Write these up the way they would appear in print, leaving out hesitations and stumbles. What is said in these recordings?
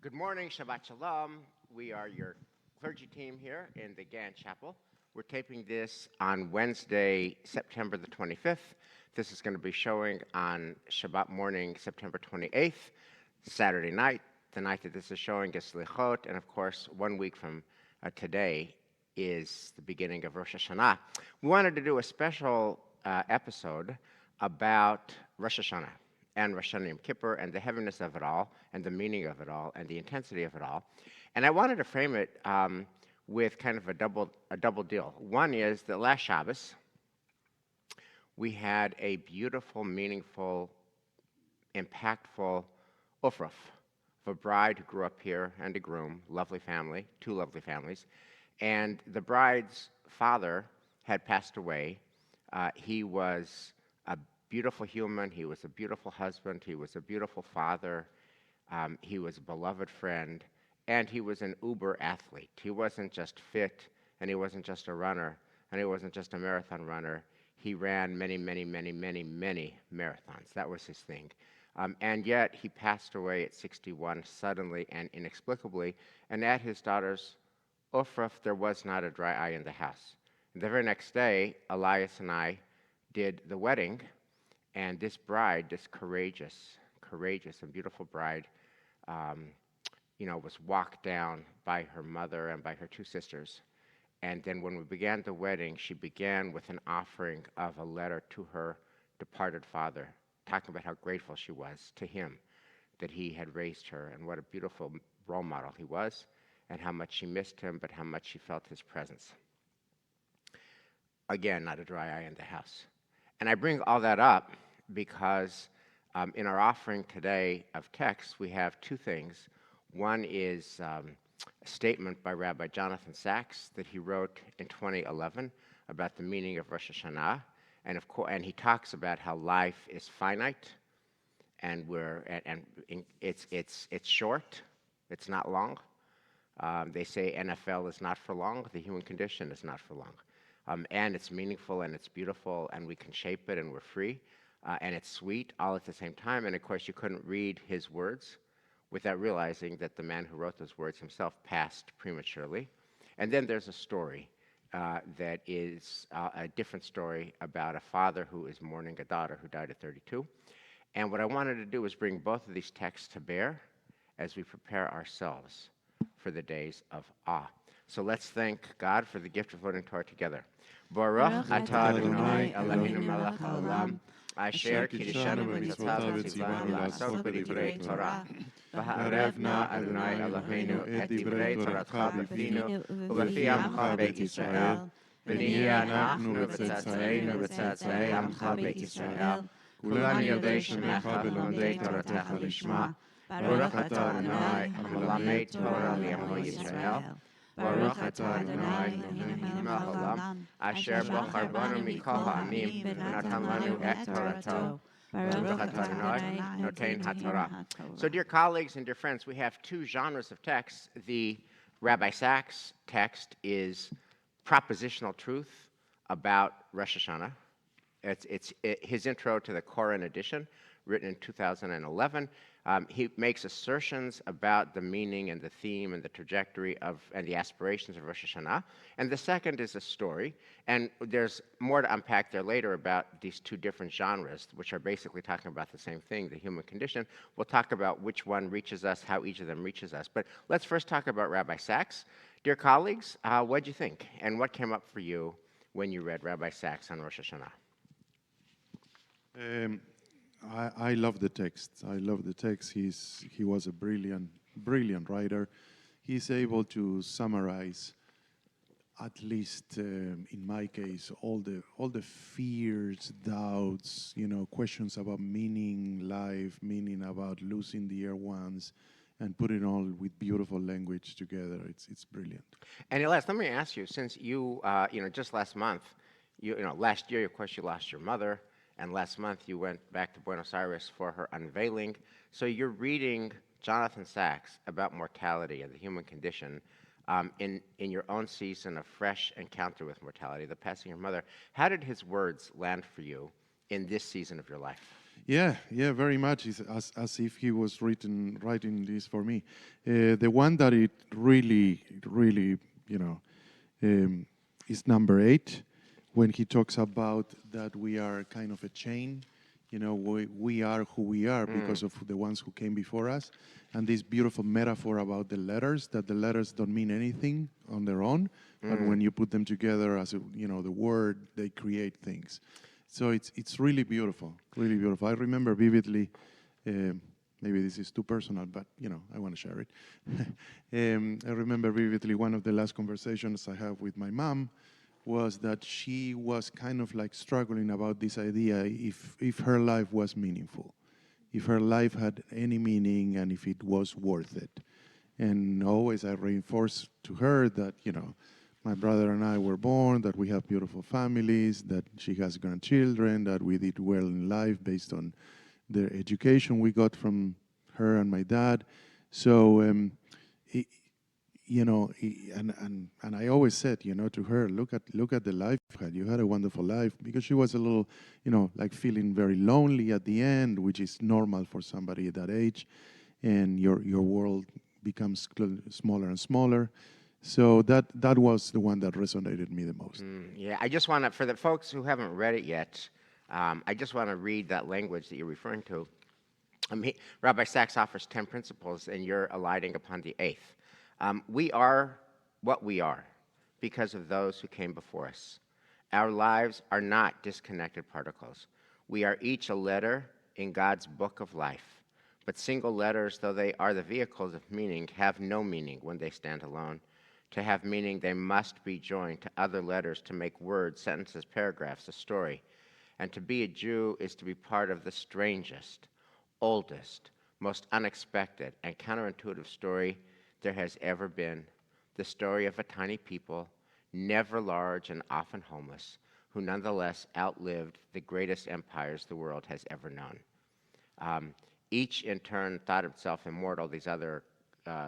Good morning, Shabbat Shalom. We are your clergy team here in the Gann Chapel. We're taping this on Wednesday, September the 25th. This is going to be showing on Shabbat morning, September 28th, Saturday night. The night that this is showing is Selikhot, and of course, 1 week from today is the beginning of Rosh Hashanah. We wanted to do a special episode about Rosh Hashanah and Rosh Hashanah Kippur and the heaviness of it all and the meaning of it all and the intensity of it all. And I wanted to frame it with kind of a double deal. One is that last Shabbos, we had a beautiful, meaningful, impactful ufruf of a bride who grew up here and a groom, lovely family, two lovely families. And the bride's father had passed away. He was a beautiful human. He was a beautiful husband. He was a beautiful father. He was a beloved friend. And he was an uber athlete. He wasn't just fit, and he wasn't just a runner, and he wasn't just a marathon runner. He ran many, many, many, many, many marathons. That was his thing. And yet he passed away at 61 suddenly and inexplicably. And at his daughter's ufruf, there was not a dry eye in the house. And the very next day, Elias and I did the wedding. And this bride, this courageous and beautiful bride, was walked down by her mother and by her two sisters. And then when we began the wedding, she began with an offering of a letter to her departed father, talking about how grateful she was to him that he had raised her and what a beautiful role model he was and how much she missed him, but how much she felt his presence. Again, not a dry eye in the house. And I bring all that up because in our offering today of text, we have two things. One is a statement by Rabbi Jonathan Sacks that he wrote in 2011 about the meaning of Rosh Hashanah, and he talks about how life is finite, and it's short, it's not long. They say NFL is not for long. The human condition is not for long. And it's meaningful and it's beautiful and we can shape it and we're free and it's sweet all at the same time. And of course, you couldn't read his words without realizing that the man who wrote those words himself passed prematurely. And then there's a story that is a different story about a father who is mourning a daughter who died at 32. And what I wanted to do is bring both of these texts to bear as we prepare ourselves for the days of awe. So let's thank God for the gift of learning Torah together. Baruch atah Adonai Eloheinu melech haolam, asher kiddushanu b'mitzvotav v'tzivanu la'asok b'divrei Torah. V'ha'arev na Adonai Eloheinu et divrei Toratcha b'finu u'b'fi amcha beit Yisrael. V'nihya anachnu v'tzatza'einu v'tzatza'ei amcha beit Yisrael. Kulanu yodei shemecha v'lomdei Toratecha lishma. Baruch atah Adonai hamelamed Torah li'amo Yisrael. Baruch atah Adonai Eloheinu melech haolam, asher bachar banu mikol ha'amim v'natan lanu et Torato. Baruch atah Adonai noten haTorah. So, dear colleagues and dear friends, we have two genres of texts. The Rabbi Sacks text is propositional truth about Rosh Hashanah. It's his intro to the Koren edition, written in 2011. He makes assertions about the meaning and the theme and the trajectory and the aspirations of Rosh Hashanah. And the second is a story. And there's more to unpack there later about these two different genres, which are basically talking about the same thing, the human condition. We'll talk about which one reaches us, how each of them reaches us. But let's first talk about Rabbi Sacks. Dear colleagues, what did you think? And what came up for you when you read Rabbi Sacks on Rosh Hashanah? I love the text. I love the text. He was a brilliant writer. He's able to summarize, at least in my case, all the fears, doubts, questions about meaning, life, meaning about losing dear ones, and put it all with beautiful language together. It's brilliant. And Elias, let me ask you, since you just last month, last year, of course, you lost your mother. And last month, you went back to Buenos Aires for her unveiling. So you're reading Jonathan Sacks about mortality and the human condition in your own season of fresh encounter with mortality, the passing of your mother. How did his words land for you in this season of your life? Yeah, very much. It's as if he was writing this for me. The one that it really, you know, is number 8, when he talks about that we are kind of a chain. You know, we are who we are because of the ones who came before us. And this beautiful metaphor about the letters, that the letters don't mean anything on their own, but when you put them together as the word, they create things. So it's really beautiful, really beautiful. I remember vividly, maybe this is too personal, but I want to share it. I remember vividly one of the last conversations I had with my mom was that she was kind of like struggling about this idea if her life was meaningful, if her life had any meaning, and if it was worth it. And always I reinforced to her that, my brother and I were born, that we have beautiful families, that she has grandchildren, that we did well in life based on the education we got from her and my dad. So, and I always said, to her, look at the life you had. You had a wonderful life, because she was a little, like feeling very lonely at the end, which is normal for somebody at that age, and your world becomes smaller and smaller. So that was the one that resonated me the most. Yeah, I just want to, for the folks who haven't read it yet, I just want to read that language that you're referring to. Rabbi Sacks offers 10 principles, and you're alighting upon the 8th. We are what we are because of those who came before us. Our lives are not disconnected particles. We are each a letter in God's book of life. But single letters, though they are the vehicles of meaning, have no meaning when they stand alone. To have meaning, they must be joined to other letters to make words, sentences, paragraphs, a story. And to be a Jew is to be part of the strangest, oldest, most unexpected, and counterintuitive story there has ever been. The story of a tiny people, never large and often homeless, who nonetheless outlived the greatest empires the world has ever known. Each in turn thought himself immortal. These other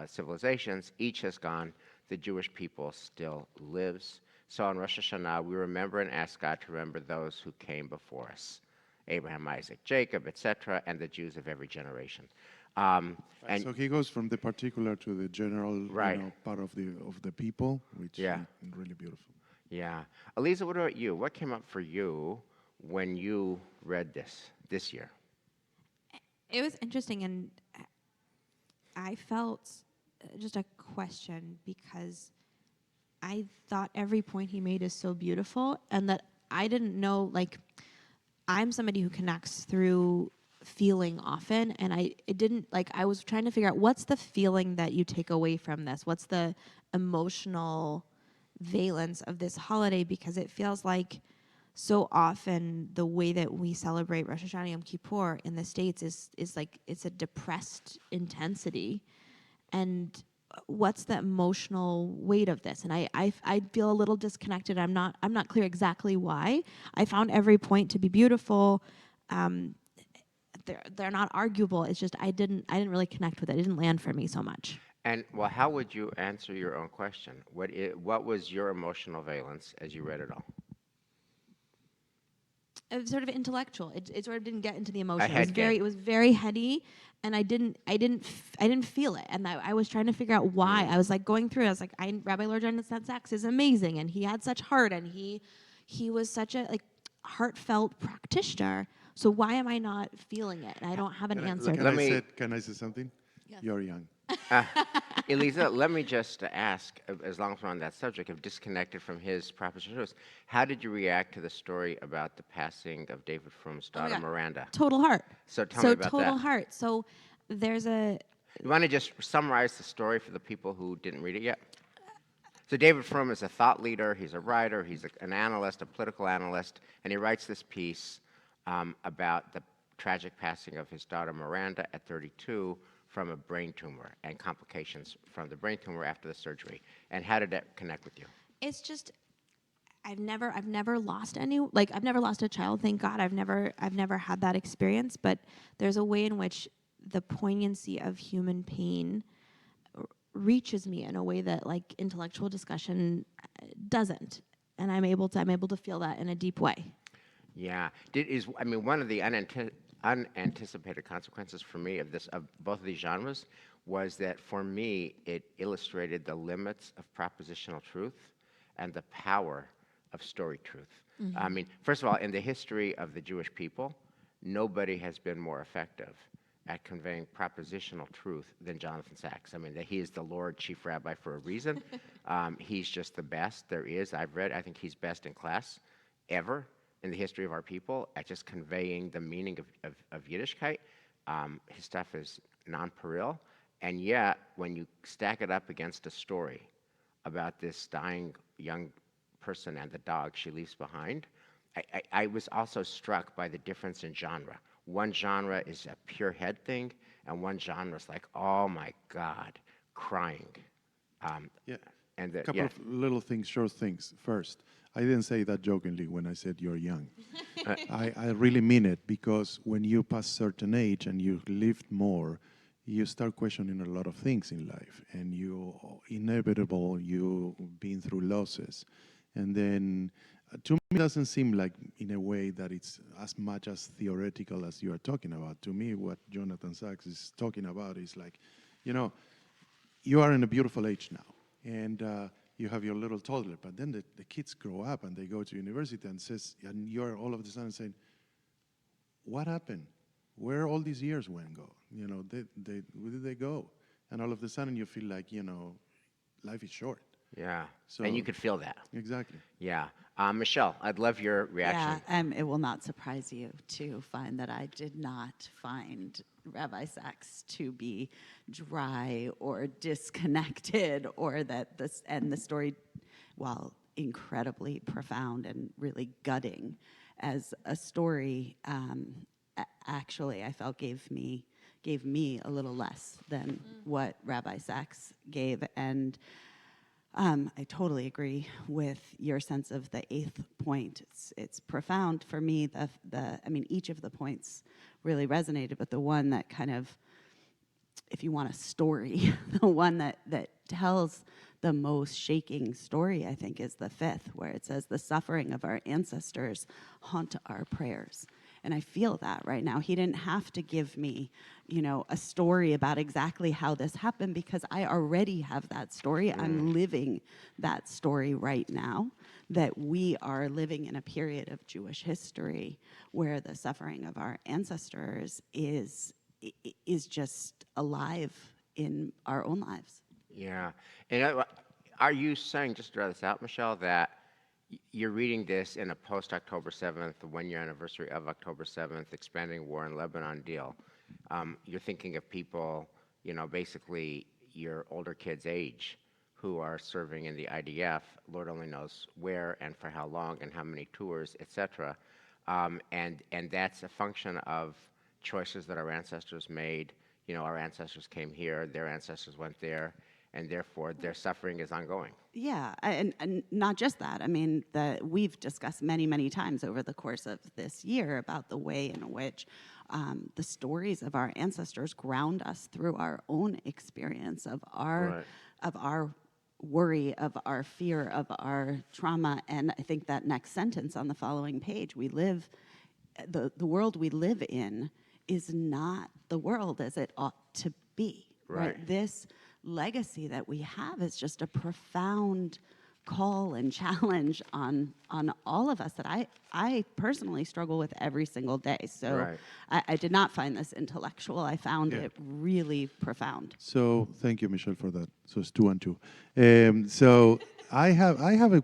civilizations, each has gone. The Jewish people still lives. So on Rosh Hashanah, we remember and ask God to remember those who came before us, Abraham, Isaac, Jacob, etc., and the Jews of every generation. And so he goes from the particular to the general, right. Part of the people, which is really beautiful. Yeah. Aliza, what about you? What came up for you when you read this year? It was interesting, and I felt just a question, because I thought every point he made is so beautiful, and that I didn't know, I'm somebody who connects through feeling often, and I was trying to figure out, what's the feeling that you take away from this? What's the emotional valence of this holiday? Because it feels like so often the way that we celebrate Rosh Hashanah Yom Kippur in the States is like it's a depressed intensity. And what's the emotional weight of this? And I feel a little disconnected. I'm not clear exactly why. I found every point to be beautiful. They're not arguable. It's just I didn't really connect with it. It didn't land for me so much. And well, how would you answer your own question? What was your emotional valence as you read it all? It was sort of intellectual. It sort of didn't get into the emotion. It was very heady, and I didn't feel it. And I was trying to figure out why. I was like going through. I was like, Rabbi Jonathan Sacks is amazing, and he had such heart, and he was such a heartfelt practitioner. So why am I not feeling it? And I don't have an answer. Can I say something? Yes. You're young. Elisa, let me just ask, as long as we're on that subject of disconnected from his propositions, how did you react to the story about the passing of David Frum's daughter, Miranda? Total heart. So tell me about that. Total heart. So there's a... You want to just summarize the story for the people who didn't read it yet? So David Frum is a thought leader, he's a writer, he's an analyst, a political analyst, and he writes this piece about the tragic passing of his daughter Miranda at 32 from a brain tumor and complications from the brain tumor after the surgery. And how did that connect with you? It's just, I've never lost I've never lost a child, thank God. I've never had that experience, but there's a way in which the poignancy of human pain reaches me in a way that intellectual discussion doesn't. And I'm able to feel that in a deep way. Yeah. One of the unanticipated consequences for me of both of these genres was that for me it illustrated the limits of propositional truth and the power of story truth. I mean, first of all, in the history of the Jewish people, nobody has been more effective at conveying propositional truth than Jonathan Sacks. I mean, he is the Lord Chief Rabbi for a reason. He's just the best there is. I think he's best in class ever in the history of our people at just conveying the meaning of Yiddishkeit. His stuff is non-pueril, and yet when you stack it up against a story about this dying young person and the dog she leaves behind, I was also struck by the difference in genre. One genre is a pure head thing, and one genre is like, oh my God, crying. Yeah. And A couple yeah. of little things, short things. First, I didn't say that jokingly when I said you're young. I really mean it, because when you pass certain age and you lived more, you start questioning a lot of things in life, and you've been through losses. And then to me, it doesn't seem like in a way that it's as much as theoretical as you are talking about. To me, what Jonathan Sacks is talking about is like, you are in a beautiful age now, and you have your little toddler, but then the kids grow up and they go to university and you're all of a sudden saying, what happened? Where all these years went go? Where did they go? And all of a sudden you feel like, life is short. Yeah, So, and you could feel that. Exactly. Yeah. Michelle, I'd love your reaction. Yeah, it will not surprise you to find that I did not find Rabbi Sacks to be dry or disconnected, or that the story, while incredibly profound and really gutting as a story, actually I felt gave me a little less than what Rabbi Sacks gave. And I totally agree with your sense of the eighth point. It's profound for me. Each of the points really resonated, but the one that kind of, if you want a story, the one that tells the most shaking story, I think, is the fifth, where it says, the suffering of our ancestors haunt our prayers. And I feel that right now. He didn't have to give me, a story about exactly how this happened, because I already have that story. I'm living that story right now, that we are living in a period of Jewish history where the suffering of our ancestors is just alive in our own lives. Yeah. And are you saying, just to draw this out, Michelle, that you're reading this in a post-October 7th, the one-year anniversary of October 7th, expanding war in Lebanon deal? You're thinking of people, basically your older kids' age, who are serving in the IDF, Lord only knows where and for how long and how many tours, etc. And that's a function of choices that our ancestors made. Our ancestors came here, their ancestors went there, and therefore their suffering is ongoing. Yeah, and not just that. I mean, we've discussed many, many times over the course of this year about the way in which the stories of our ancestors ground us through our own experience of our worry, of our fear, of our trauma. And I think that next sentence on the following page, the world we live in is not the world as it ought to be. Right? This legacy that we have is just a profound call and challenge on all of us that I personally struggle with every single day. So I did not find this intellectual. I found it really profound. So thank you, Michelle, for that. So it's 2 and 2. So I have a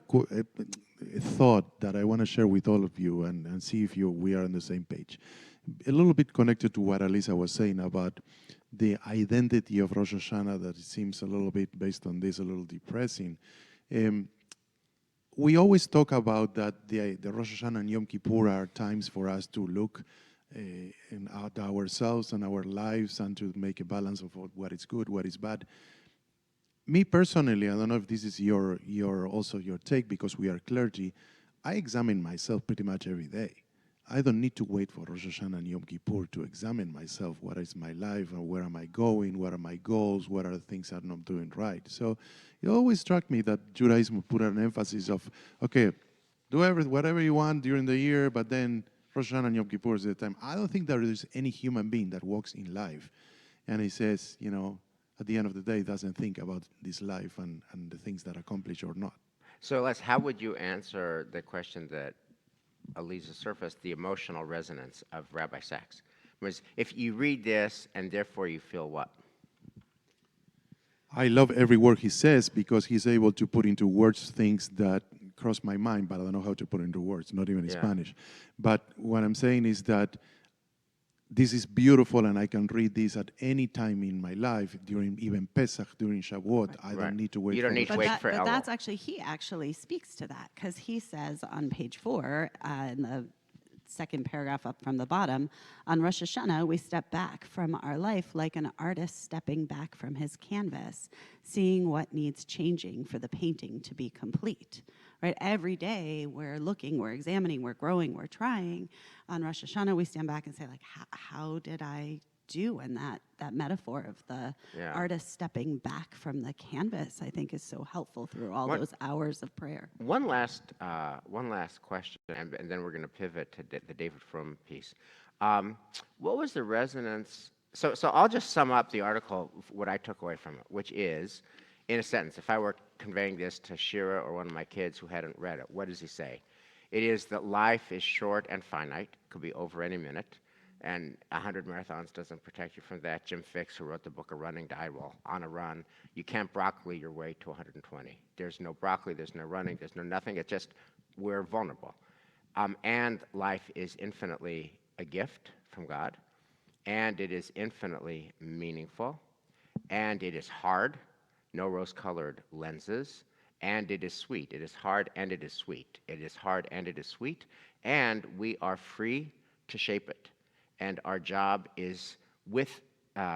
thought that I want to share with all of you and see if we are on the same page. A little bit connected to what Alisa was saying about the identity of Rosh Hashanah, that it seems a little bit, based on this, a little depressing. We always talk about that the Rosh Hashanah and Yom Kippur are times for us to look at ourselves and our lives and to make a balance of what is good, what is bad. Me personally, I don't know if this is also your take, because we are clergy, I examine myself pretty much every day. I don't need to wait for Rosh Hashanah and Yom Kippur to examine myself. What is my life, and where am I going? What are my goals? What are the things I'm not doing right? So it always struck me that Judaism put an emphasis of, okay, do whatever you want during the year, but then Rosh Hashanah and Yom Kippur is the time. I don't think there is any human being that walks in life, and he says, at the end of the day, doesn't think about this life and the things that accomplish or not. So, Les, how would you answer the question that Eliza surfaced, the emotional resonance of Rabbi Sacks? Was if you read this and therefore you feel what? I love every word he says because he's able to put into words things that cross my mind, but I don't know how to put into words, not even in Spanish. But what I'm saying is that this is beautiful, and I can read this at any time in my life, during even Pesach, during Shavuot. I don't need to wait. You don't need to wait for But Elul. that's actually, he actually speaks to that, because he says on page 4, in the second paragraph up from the bottom, on Rosh Hashanah, we step back from our life like an artist stepping back from his canvas, seeing what needs changing for the painting to be complete. Right? Every day we're looking, we're examining, we're growing, we're trying. On Rosh Hashanah, we stand back and say, like, how did I do? And that metaphor of the artist stepping back from the canvas, I think, is so helpful through all those hours of prayer. One last question, and then we're going to pivot to the David Frum piece. What was the resonance? So I'll just sum up the article, what I took away from it, which is, in a sentence, if I were conveying this to Shira or one of my kids who hadn't read it, what does he say? It is that life is short and finite, could be over any minute, and 100 marathons doesn't protect you from that. Jim Fix, who wrote the book of Running, died while on a run. You can't broccoli your way to 120. There's no broccoli, there's no running, there's no nothing. It's just we're vulnerable. And life is infinitely a gift from God, and it is infinitely meaningful, and it is hard, no rose-colored lenses, and it is sweet. It is hard and it is sweet. It is hard and it is sweet, and we are free to shape it. And our job is and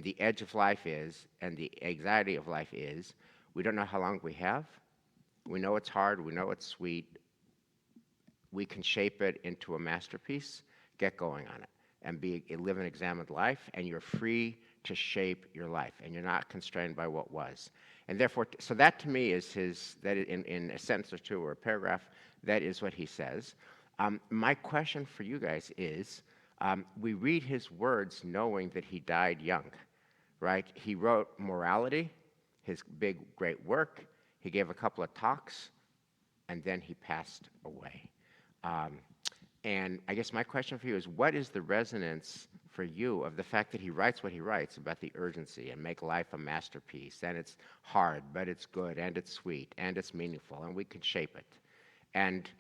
the edge of life is, and the anxiety of life is, we don't know how long we have. We know it's hard. We know it's sweet. We can shape it into a masterpiece. Get going on it and live an examined life, and you're free to shape your life, and you're not constrained by what was. And therefore, so that to me is in a sentence or two or a paragraph, that is what he says. My question for you guys is, we read his words knowing that he died young, right? He wrote Morality, his big, great work. He gave a couple of talks, and then he passed away. And I guess my question for you is, what is the resonance for you of the fact that he writes what he writes about the urgency and make life a masterpiece, and it's hard, but it's good, and it's sweet, and it's meaningful, and we can shape it. And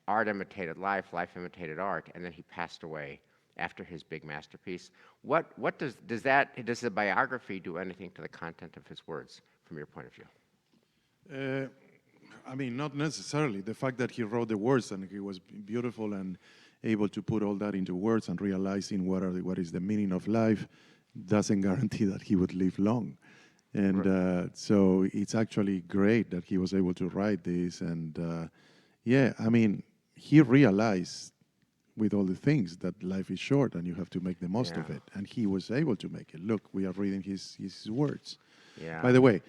art imitated life, life imitated art, and then he passed away after his big masterpiece. What does the biography do anything to the content of his words from your point of view? I mean, not necessarily. The fact that he wrote the words and he was beautiful and able to put all that into words and realizing what is the meaning of life doesn't guarantee that he would live long. And so it's actually great that he was able to write this. And I mean, he realized with all the things that life is short and you have to make the most of it. And he was able to make it. Look, we are reading his words. Yeah. By the way,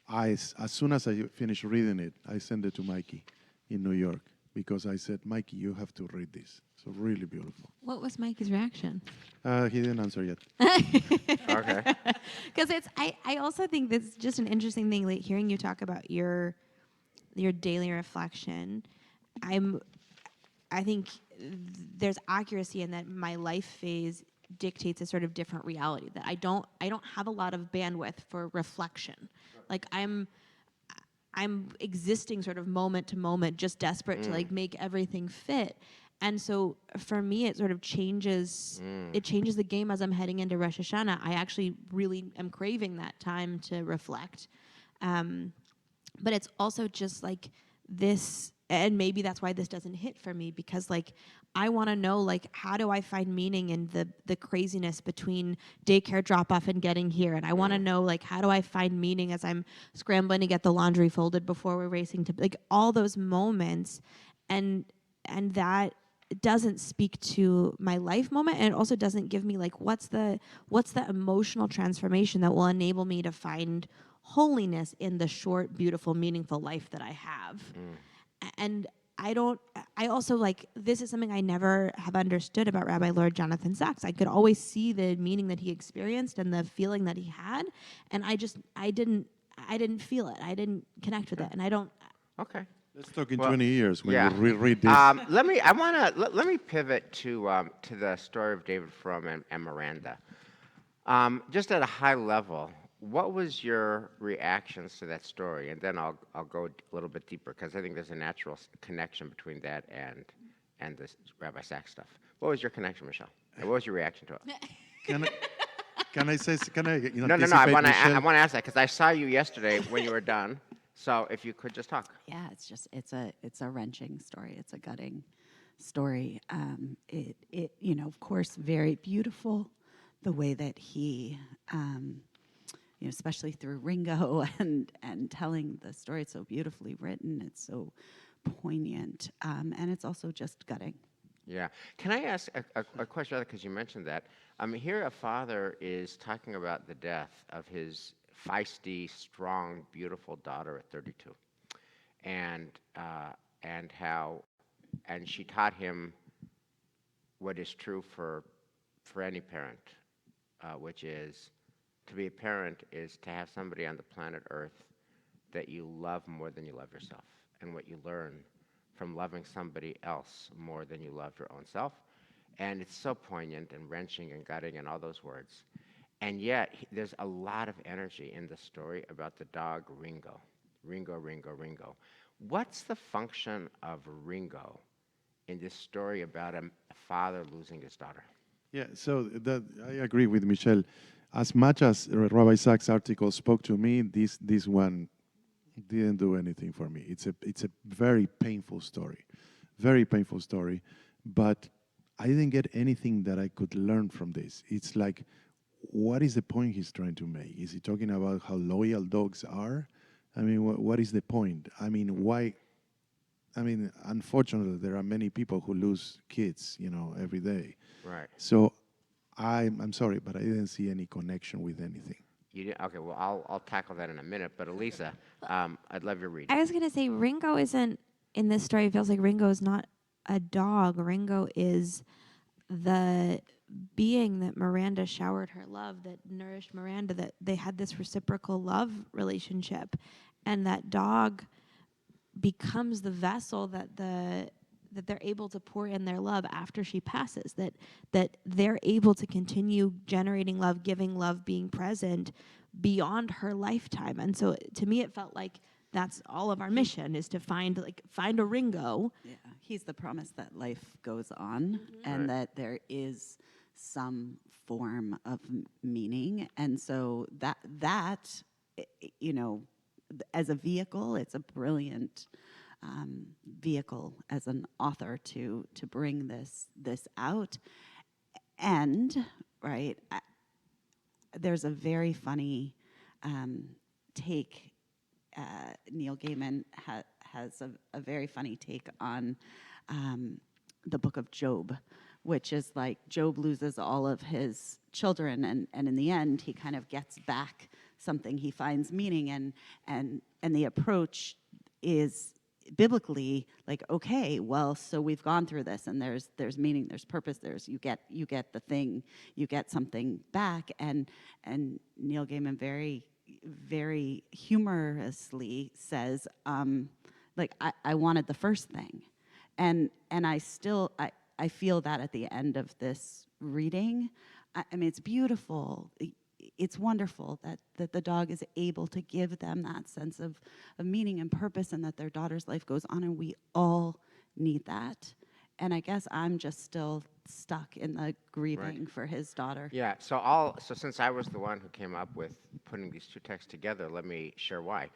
as soon as I finished reading it, I sent it to Mikey in New York because I said, Mikey, you have to read this. So really beautiful. What was Mikey's reaction? He didn't answer yet. Okay. Because I also think that's just an interesting thing, like hearing you talk about your daily reflection. I think there's accuracy in that my life phase dictates a sort of different reality, that I don't have a lot of bandwidth for reflection. Like I'm existing sort of moment to moment, just desperate to like make everything fit. And so for me, it sort of changes. It changes the game as I'm heading into Rosh Hashanah. I actually really am craving that time to reflect. But it's also just like this, and maybe that's why this doesn't hit for me, because like I want to know, like, how do I find meaning in the craziness between daycare drop off and getting here? And I want to know, like, how do I find meaning as I'm scrambling to get the laundry folded before we're racing to, like, all those moments, and that doesn't speak to my life moment, and it also doesn't give me like what's the emotional transformation that will enable me to find holiness in the short, beautiful, meaningful life that I have. And I also like, this is something I never have understood about Rabbi Lord Jonathan Sacks. I could always see the meaning that he experienced and the feeling that he had, and I didn't feel it. I didn't connect with it, and I don't. Okay. Let's talk in Well, 20 years when yeah. you reread this. Let me pivot to the story of David Frum and Miranda. Just at a high level, what was your reactions to that story? And then I'll go a little bit deeper because I think there's a natural connection between that and this Rabbi Sacks stuff. What was your connection, Michelle? And what was your reaction to it? Can I, can I No. I anticipate want to Michelle? ask that because I saw you yesterday when you were done. So if you could just talk. Yeah, it's a wrenching story. It's a gutting story. It of course very beautiful, the way that he especially through Ringo and telling the story. It's so beautifully written. It's so poignant, and it's also just gutting. Yeah. Can I ask a question, because you mentioned that? Here a father is talking about the death of his feisty, strong, beautiful daughter at 32. And and she taught him what is true for any parent, which is to be a parent is to have somebody on the planet Earth that you love more than you love yourself, and what you learn from loving somebody else more than you love your own self. And it's so poignant and wrenching and gutting and all those words. And yet, there's a lot of energy in the story about the dog Ringo. Ringo. What's the function of Ringo in this story about a father losing his daughter? Yeah, so that I agree with Michelle. As much as Rabbi Sacks' article spoke to me, this one didn't do anything for me. It's a very painful story, but I didn't get anything that I could learn from this. It's like, what is the point he's trying to make? Is he talking about how loyal dogs are? I mean, what is the point? I mean, why? I mean, unfortunately, there are many people who lose kids, every day. Right. So I'm sorry, but I didn't see any connection with anything. You didn't? Okay, well, I'll tackle that in a minute. But Elisa, I'd love your read. I was gonna say Ringo isn't in this story. It feels like Ringo is not a dog. Ringo is the being that Miranda showered her love, that nourished Miranda, that they had this reciprocal love relationship, and that dog becomes the vessel that they're able to pour in their love after she passes, that they're able to continue generating love, giving love, being present beyond her lifetime. And so to me it felt like that's all of our mission, is to find a Ringo. Yeah, he's the promise that life goes on, and that there is some form of meaning. And so that as a vehicle, it's a brilliant vehicle as an author to bring this out. And there's a very funny take. Neil Gaiman has a very funny take on the book of Job, which is like Job loses all of his children, and in the end he kind of gets back something he finds meaning in, and the approach is biblically like, okay, well, so we've gone through this, and there's meaning, there's purpose, you get the thing, you get something back, and Neil Gaiman very, very humorously says, I wanted the first thing, and I still I feel that at the end of this reading. I mean, it's beautiful. It's wonderful that the dog is able to give them that sense of meaning and purpose, and that their daughter's life goes on, and we all need that. And I guess I'm just still stuck in the grieving for his daughter. Yeah, so since I was the one who came up with putting these two texts together, let me share why.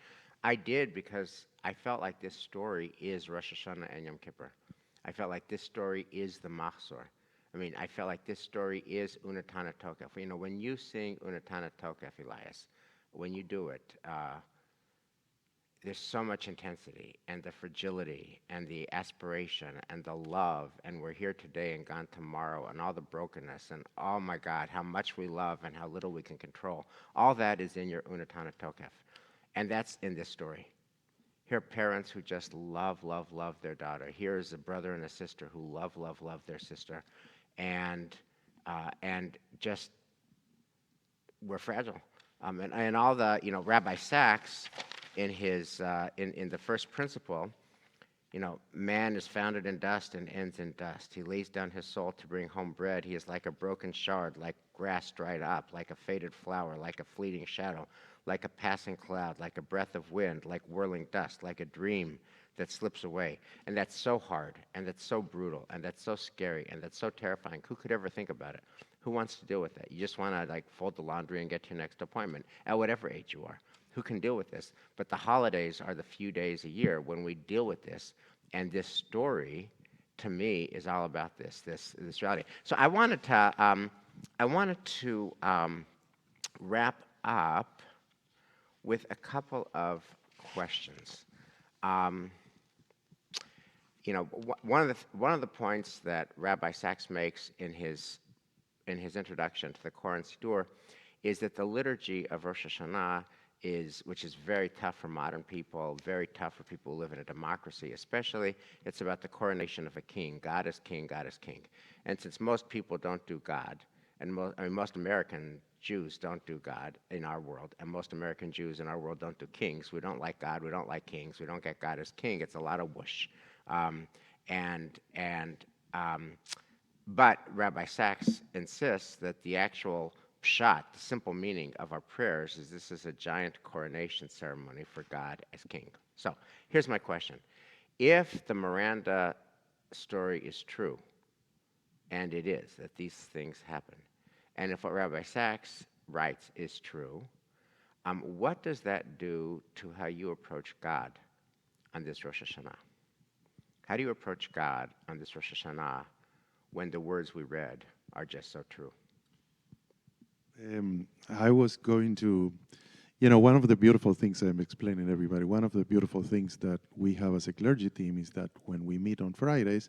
I did because I felt like this story is Rosh Hashanah and Yom Kippur. I felt like this story is the Mahzor. I mean, I felt like this story is Unatana Tokef. You know, when you sing Unatana Tokef, Elias, when you do it, there's so much intensity and the fragility and the aspiration and the love, and we're here today and gone tomorrow, and all the brokenness, and oh my God, how much we love and how little we can control. All that is in your Unatana Tokef, and that's in this story. Here are parents who just love, love, love their daughter. Here is a brother and a sister who love, love, love their sister, and just we're fragile. And all the, Rabbi Sacks, in his in the first principle, man is founded in dust and ends in dust. He lays down his soul to bring home bread. He is like a broken shard, like grass dried up, like a faded flower, like a fleeting shadow, like a passing cloud, like a breath of wind, like whirling dust, like a dream that slips away. And that's so hard, and that's so brutal, and that's so scary, and that's so terrifying. Who could ever think about it? Who wants to deal with that? You just want to like fold the laundry and get to your next appointment at whatever age you are. Who can deal with this? But the holidays are the few days a year when we deal with this. And this story, to me, is all about this reality. So I wanted to wrap up with a couple of questions. One of the points that Rabbi Sacks makes in his introduction to the Koren Siddur is that the liturgy of Rosh Hashanah which is very tough for modern people, very tough for people who live in a democracy, especially. It's about the coronation of a king. God is king, God is king. And since most people don't do God, and most American Jews don't do God in our world, and most American Jews in our world don't do kings. We don't like God, we don't like kings, we don't get God as king. It's a lot of whoosh. But Rabbi Sacks insists that the actual pshat, the simple meaning of our prayers, is this is a giant coronation ceremony for God as king. So here's my question. If the Miranda story is true, and it is, that these things happen, and if what Rabbi Sacks writes is true, what does that do to how you approach God on this Rosh Hashanah? How do you approach God on this Rosh Hashanah when the words we read are just so true? I was going to, one of the beautiful things I'm explaining to everybody, one of the beautiful things that we have as a clergy team is that when we meet on Fridays,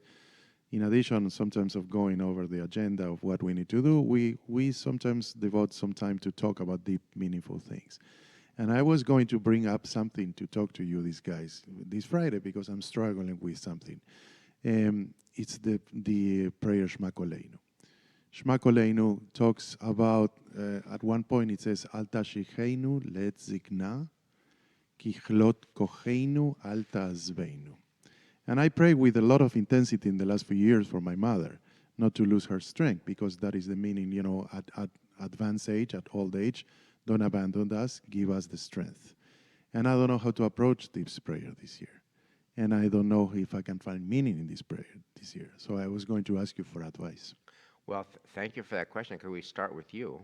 in addition sometimes of going over the agenda of what we need to do, we sometimes devote some time to talk about deep, meaningful things. And I was going to bring up something to talk to you, these guys, this Friday, because I'm struggling with something. It's the prayer Shema Koleinu. Shema Koleinu talks about, at one point it says, Al tashicheinu le'et zikna, kichlot kocheinu al ta'azveinu. And I pray with a lot of intensity in the last few years for my mother, not to lose her strength, because that is the meaning, at advanced age, at old age, don't abandon us, give us the strength. And I don't know how to approach this prayer this year. And I don't know if I can find meaning in this prayer this year. So I was going to ask you for advice. Well, thank you for that question. Could we start with you?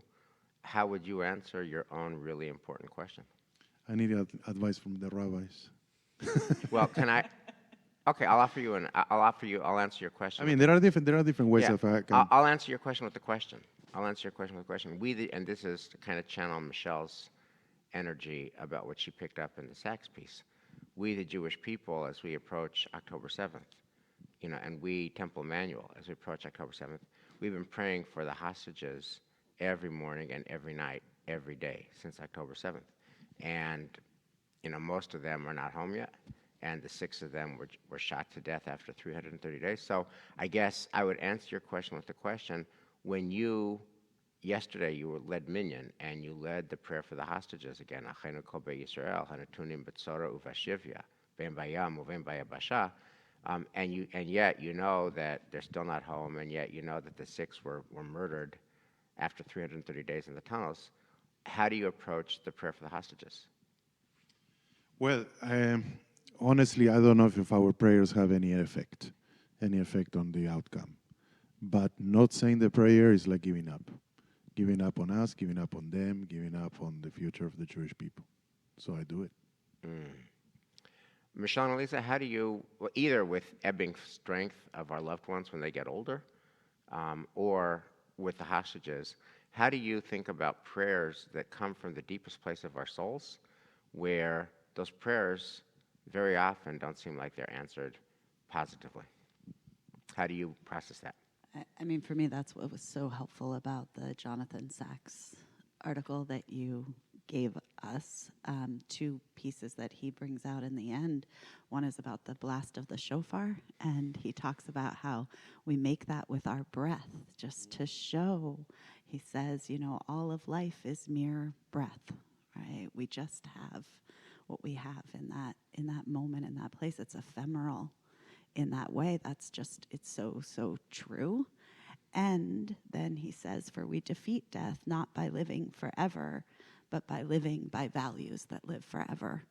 How would you answer your own really important question? I need advice from the rabbis. Well, can I? Okay, I'll answer your question. I mean, there are different ways of. I'll answer your question with the question. And this is to kind of channel Michelle's energy about what she picked up in the Sacks piece. We, the Jewish people, as we approach October 7th, and we, Temple Emmanuel, as we approach October 7th, we've been praying for the hostages every morning and every night, every day since October 7th. And, most of them are not home yet. And the 6 of them were shot to death after 330 days. So I guess I would answer your question with the question, when yesterday you led Minyan, and you led the prayer for the hostages again, Achenu kol beit Yisrael, hanatunim b'tzora uvashivya, ben bayam uven bayabasha, and yet you know that they're still not home, and yet you know that the 6 were murdered after 330 days in the tunnels. How do you approach the prayer for the hostages? Well, honestly, I don't know if our prayers have any effect on the outcome. But not saying the prayer is like giving up on us, giving up on them, giving up on the future of the Jewish people. So I do it. Michelle and Elisa, how do you, either with ebbing strength of our loved ones when they get older, or with the hostages, how do you think about prayers that come from the deepest place of our souls, where those prayers very often don't seem like they're answered positively? How do you process that? I mean, for me, that's what was so helpful about the Jonathan Sacks article that you gave us, two pieces that he brings out in the end. One is about the blast of the shofar, and he talks about how we make that with our breath, just to show. He says, all of life is mere breath, right? We just have what we have in that moment, in that place. It's ephemeral in that way. That's just, it's so, so true. And then he says, for we defeat death not by living forever, but by living by values that live forever.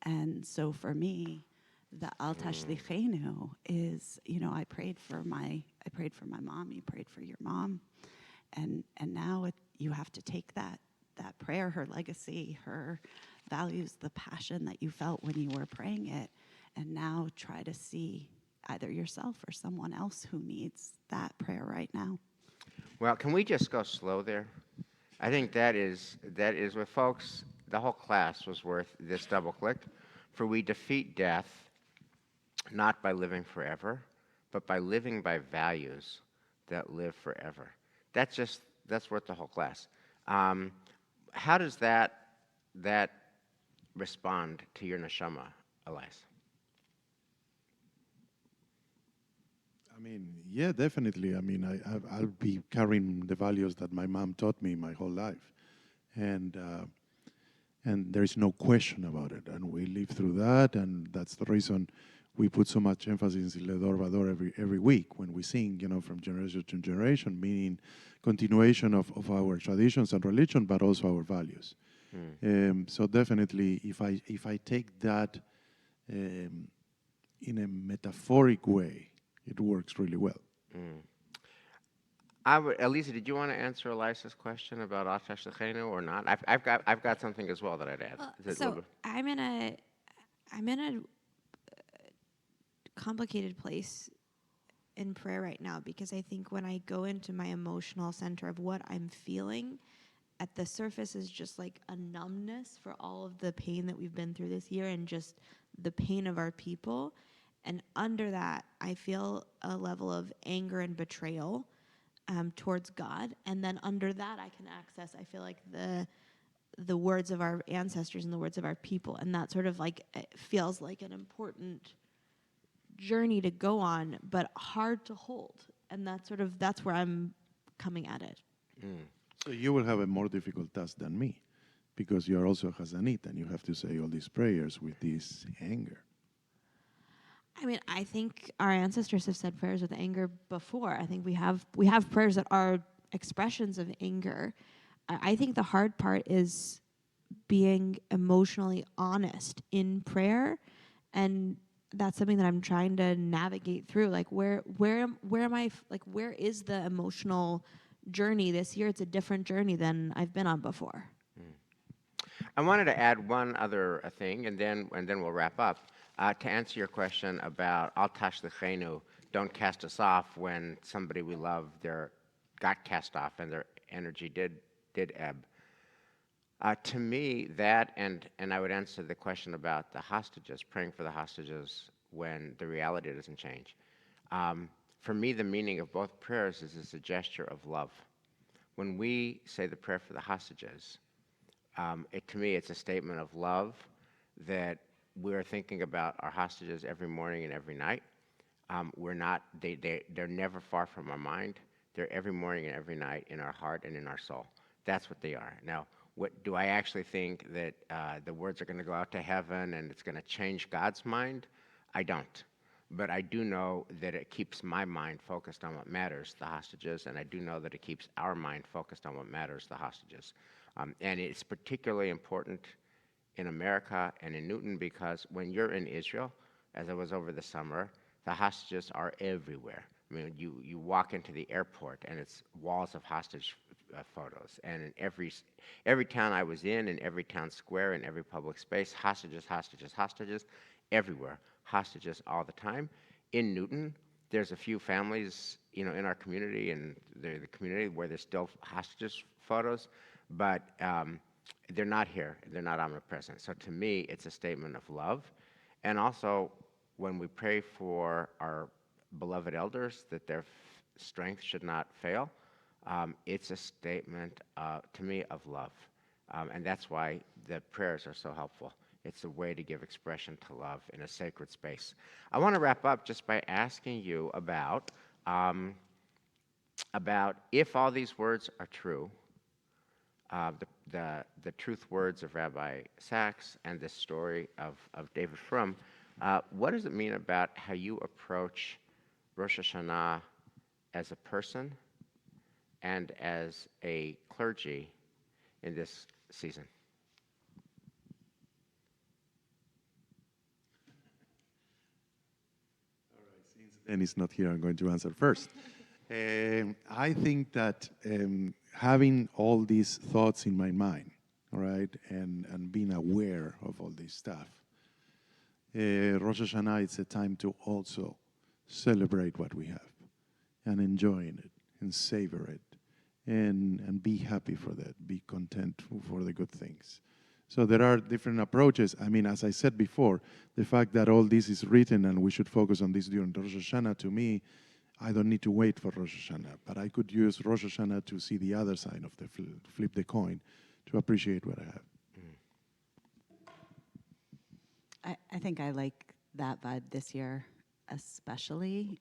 And so for me, the Al Tashlichenu is, I prayed for my mom, you prayed for your mom. And now you have to take that prayer, her legacy, her values, the passion that you felt when you were praying it, and now try to see either yourself or someone else who needs that prayer right now. Well, can we just go slow there? I think that is what folks, the whole class was worth this double click. For we defeat death not by living forever, but by living by values that live forever. That's worth the whole class. How does that respond to your neshama, Elias? I mean, yeah, definitely. I mean, I'll be carrying the values that my mom taught me my whole life, and there is no question about it. And we live through that, and that's the reason we put so much emphasis in Ledor Vador every week when we sing, from generation to generation, meaning continuation of our traditions and religion, but also our values. So definitely, if I take that in a metaphoric way, it works really well. Elisa, did you want to answer Elias's question about Atash Lechenu or not? I've got something as well that I'd add. So I'm in a complicated place in prayer right now, because I think when I go into my emotional center of what I'm feeling, at the surface is just like a numbness for all of the pain that we've been through this year and just the pain of our people. And under that, I feel a level of anger and betrayal towards God. And then under that, I can access, I feel like, the words of our ancestors and the words of our people. And that sort of like, it feels like an important journey to go on, but hard to hold. And that's where I'm coming at it. So you will have a more difficult task than me, because you are also a Hazanit, and you have to say all these prayers with this anger. I mean, I think our ancestors have said prayers with anger before. I think we have prayers that are expressions of anger. I think the hard part is being emotionally honest in prayer, and that's something that I'm trying to navigate through. Like, where am I? Like, where is the emotional journey this year? It's a different journey than I've been on before. I wanted to add one other thing, and then we'll wrap up. To answer your question about Al Tash Lechenu, don't cast us off, when somebody we love got cast off and their energy did ebb. To me, that and I would answer the question about the hostages, praying for the hostages when the reality doesn't change. For me, the meaning of both prayers is a gesture of love. When we say the prayer for the hostages, to me, it's a statement of love that we're thinking about our hostages every morning and every night. They're never far from our mind. They're every morning and every night in our heart and in our soul. That's what they are. Now, do I actually think that the words are going to go out to heaven and it's going to change God's mind? I don't. But I do know that it keeps my mind focused on what matters, the hostages, and I do know that it keeps our mind focused on what matters, the hostages. And it's particularly important in America and in Newton, because when you're in Israel, as I was over the summer, the hostages are everywhere. I mean, you walk into the airport and it's walls of hostage photos. And in every town I was in every town square, in every public space, hostages, hostages, hostages, everywhere. Hostages all the time. In Newton, there's a few families, in our community and the community where there's still hostages photos, but they're not here. They're not omnipresent. So to me, it's a statement of love. And also, when we pray for our beloved elders, that their strength should not fail, it's a statement, to me, of love. And that's why the prayers are so helpful. It's a way to give expression to love in a sacred space. I want to wrap up just by asking you about if all these words are true, the truth words of Rabbi Sacks and this story of David Frum, what does it mean about how you approach Rosh Hashanah as a person and as a clergy in this season? Dennis not here, I'm going to answer first. I think that having all these thoughts in my mind, all right, and being aware of all this stuff, Rosh Hashanah, it's a time to also celebrate what we have and enjoying it and savor it and be happy for that, be content for the good things. So there are different approaches. I mean, as I said before, the fact that all this is written and we should focus on this during Rosh Hashanah, to me, I don't need to wait for Rosh Hashanah, but I could use Rosh Hashanah to see the other side of the flip the coin, to appreciate what I have. I think I like that vibe this year, especially.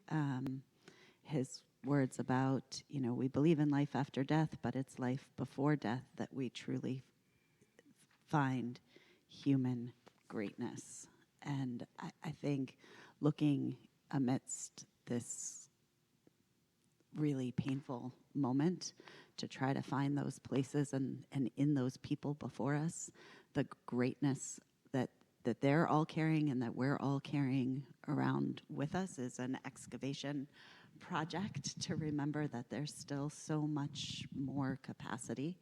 His words about, we believe in life after death, but it's life before death that we truly find human greatness. And I think looking amidst this really painful moment to try to find those places and in those people before us, the greatness that they're all carrying and that we're all carrying around with us is an excavation project to remember that there's still so much more capacity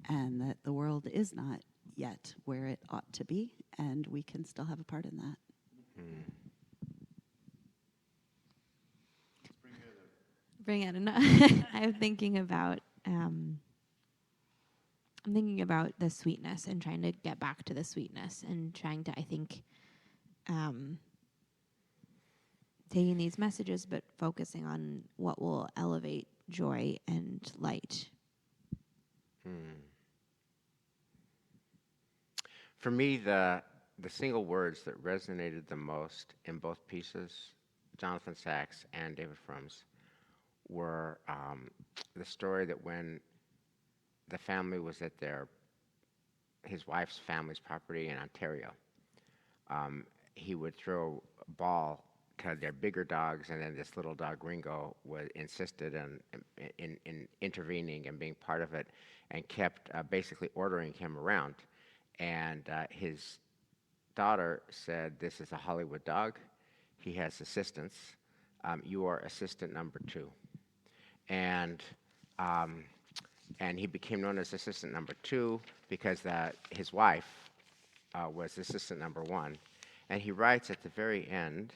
and that the world is not yet where it ought to be, and we can still have a part in that. Bring it. I'm thinking about the sweetness and trying to get back to the sweetness and trying to, I think, taking these messages but focusing on what will elevate joy and light. For me, the single words that resonated the most in both pieces, Jonathan Sacks and David Frum's, were the story that when the family was at his wife's family's property in Ontario, he would throw a ball to their bigger dogs, and then this little dog Ringo insisted in intervening and being part of it, and kept basically ordering him around. And his daughter said, "This is a Hollywood dog. He has assistants. You are assistant number 2." And he became known as assistant number 2 because his wife was assistant number 1. And he writes at the very end,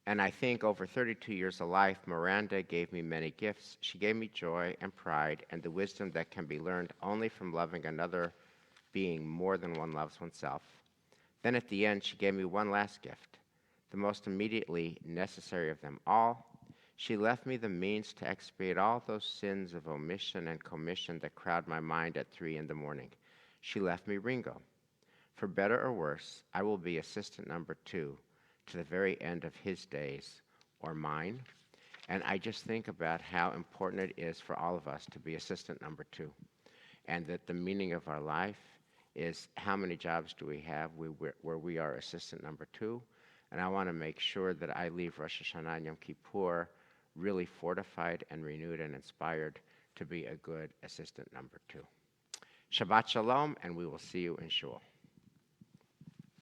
and I think over 32 years of life, Miranda gave me many gifts. She gave me joy and pride and the wisdom that can be learned only from loving another being more than one loves oneself. Then at the end, she gave me one last gift, the most immediately necessary of them all. She left me the means to expiate all those sins of omission and commission that crowd my mind at 3 a.m. She left me Ringo. For better or worse, I will be assistant number 2 to the very end of his days or mine. And I just think about how important it is for all of us to be assistant number 2, and that the meaning of our life is how many jobs do we have where we are assistant number 2. And I want to make sure that I leave Rosh Hashanah and Yom Kippur really fortified and renewed and inspired to be a good assistant number 2. Shabbat Shalom, and we will see you in Shul.